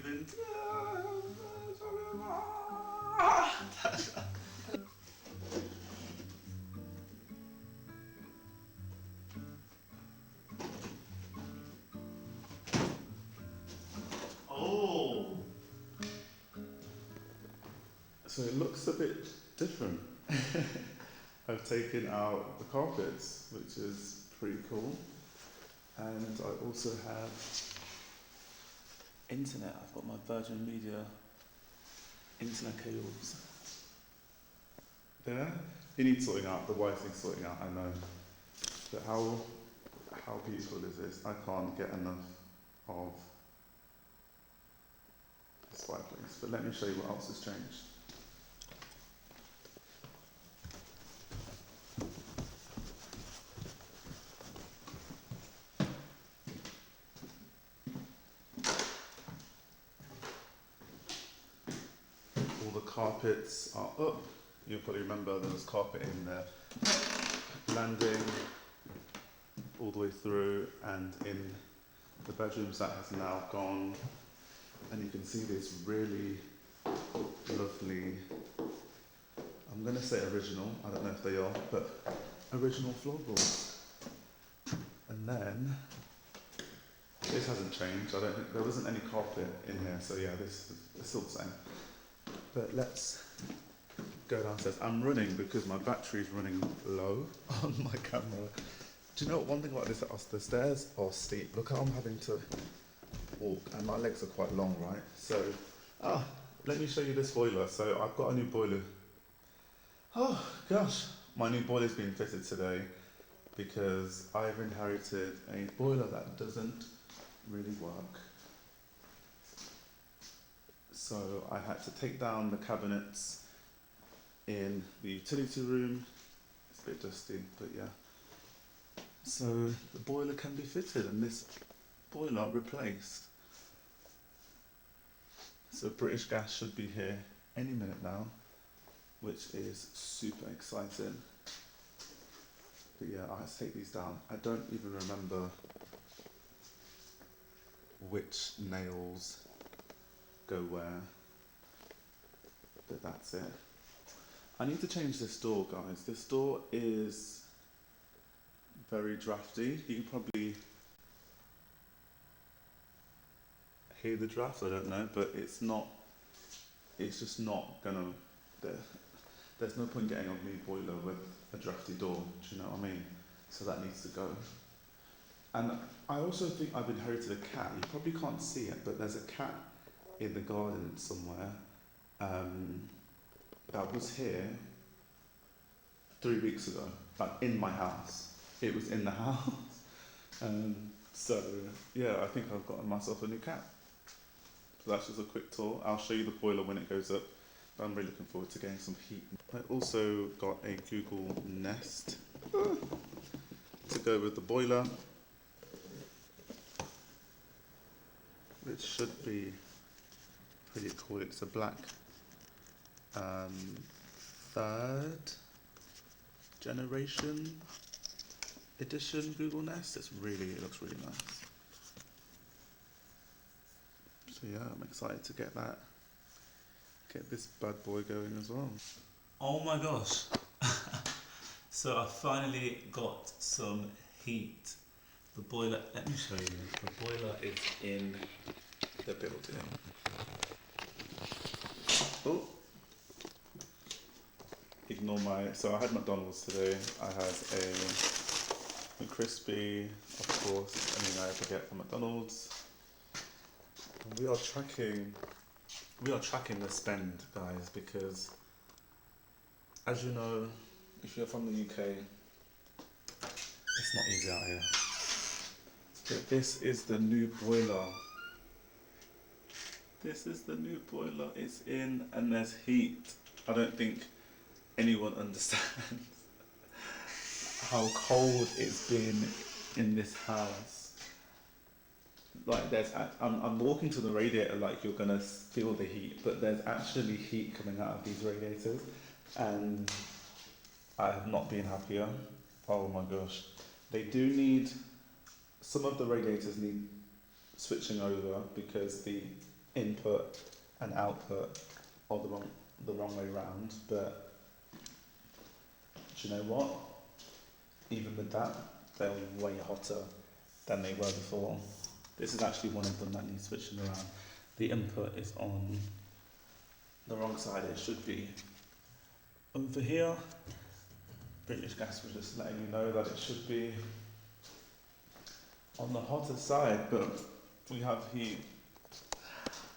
moving. Oh! So it looks a bit different. I've taken out the carpets, which is pretty cool. And I also have internet. I've got my Virgin Media internet cables. There? It needs sorting out, the wires need sorting out, I know. But how beautiful is this? I can't get enough of this fireplace. But let me show you what else has changed. All the carpets are up. You'll probably remember there was carpet in the landing all the way through, and in the bedrooms that has now gone. And you can see these really lovely, I'm going to say original, I don't know if they are, but original floorboards. And then, this hasn't changed, I don't think, there wasn't any carpet in here, so yeah, this is still the same. But let's go downstairs. I'm running because my battery's running low on my camera. Do you know what, one thing about this, the stairs are steep. Look how I'm having to walk, and my legs are quite long, right? So, let me show you this boiler. So I've got a new boiler. Oh gosh, my new boiler's been fitted today because I've inherited a boiler that doesn't really work. So I had to take down the cabinets in the utility room. It's a bit dusty, but yeah. So the boiler can be fitted and this boiler replaced. So British Gas should be here any minute now, which is super exciting. But yeah, I have to take these down. I don't even remember which nails go where, but that's it. I need to change this door, guys. This door is very drafty. You can probably hear the draft, I don't know, but it's just not gonna, there's no point getting a new boiler with a drafty door, do you know what I mean? So that needs to go. And I also think I've inherited a cat. You probably can't see it, but there's a cat in the garden somewhere that was here 3 weeks ago, like in my house. It was in the house. So yeah, I think I've got myself a new cat. So that's just a quick tour. I'll show you the boiler when it goes up. But I'm really looking forward to getting some heat. I also got a Google Nest to go with the boiler, which should be pretty cool. It's a black third generation edition Google Nest. It looks really nice. So yeah, I'm excited to get this bad boy going as well. Oh my gosh. So I finally got some heat. The boiler, let me show you. The boiler is in the building. Oh. Ignore so I had McDonald's today. I had a crispy, of course, anything I ever get from McDonald's. And we are tracking the spend, guys, because as you know, if you're from the UK, it's not easy out here. But this is the new boiler. This is the new boiler. It's in and there's heat. I don't think anyone understands how cold it's been in this house. Like I'm walking to the radiator like you're gonna feel the heat, but there's actually heat coming out of these radiators, and I have not been happier. Oh my gosh. Some of the radiators need switching over because the input and output are the wrong way round, but do you know what? Even with that, they're way hotter than they were before. This is actually one of them that needs switching around. The input is on the wrong side. It should be over here. British Gas was just letting me know that it should be on the hotter side, but we have heat,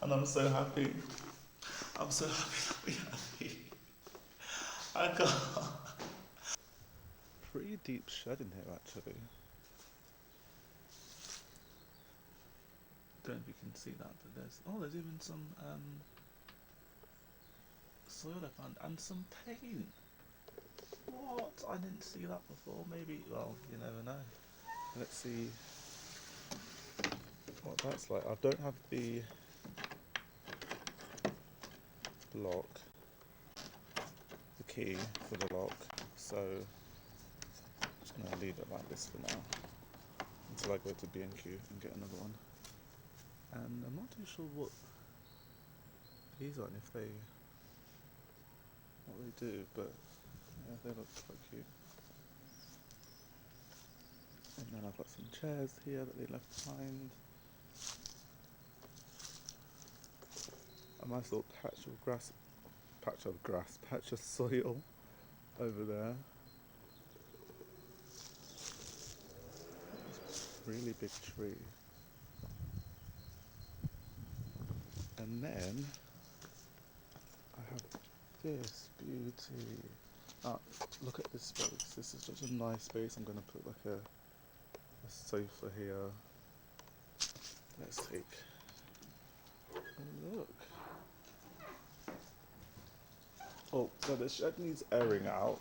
and I'm so happy. I'm so happy that we have heat. I got pretty deep shed in here actually. Don't know if you can see that, but there's even some soil I found and some paint. What? I didn't see that before. Maybe, well, you never know. Let's see what that's like. I don't have the lock, the key for the lock, so I'm just going to leave it like this for now until I go to B&Q and get another one. And I'm not too sure what these are and if they, what they do, but yeah, they look quite cute. And then I've got some chairs here that they left behind. A nice little patch of soil over there. Really big tree. And then I have this beauty. Ah, look at this space. This is such a nice space. I'm going to put like a sofa here. Let's take a look. Oh, so the shed needs airing out.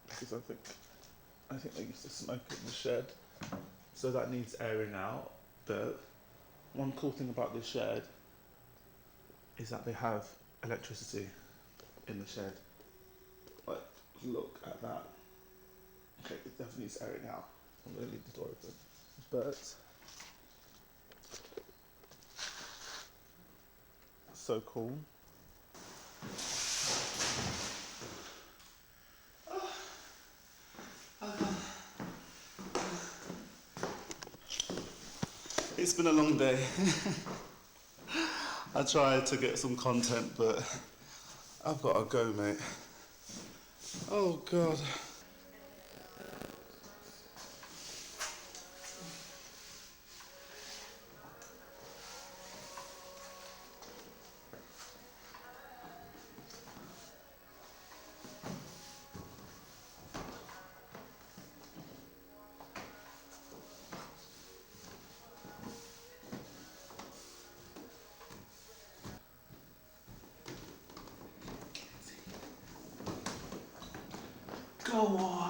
Because I think they used to smoke in the shed, so that needs airing out. But one cool thing about this shed is that they have electricity in the shed. Like, look at that. Okay, it definitely needs airing out. I'm going to leave the door open. But so cool. It's been a long day. I tried to get some content, but I've got to go, mate. Oh, God. Go on.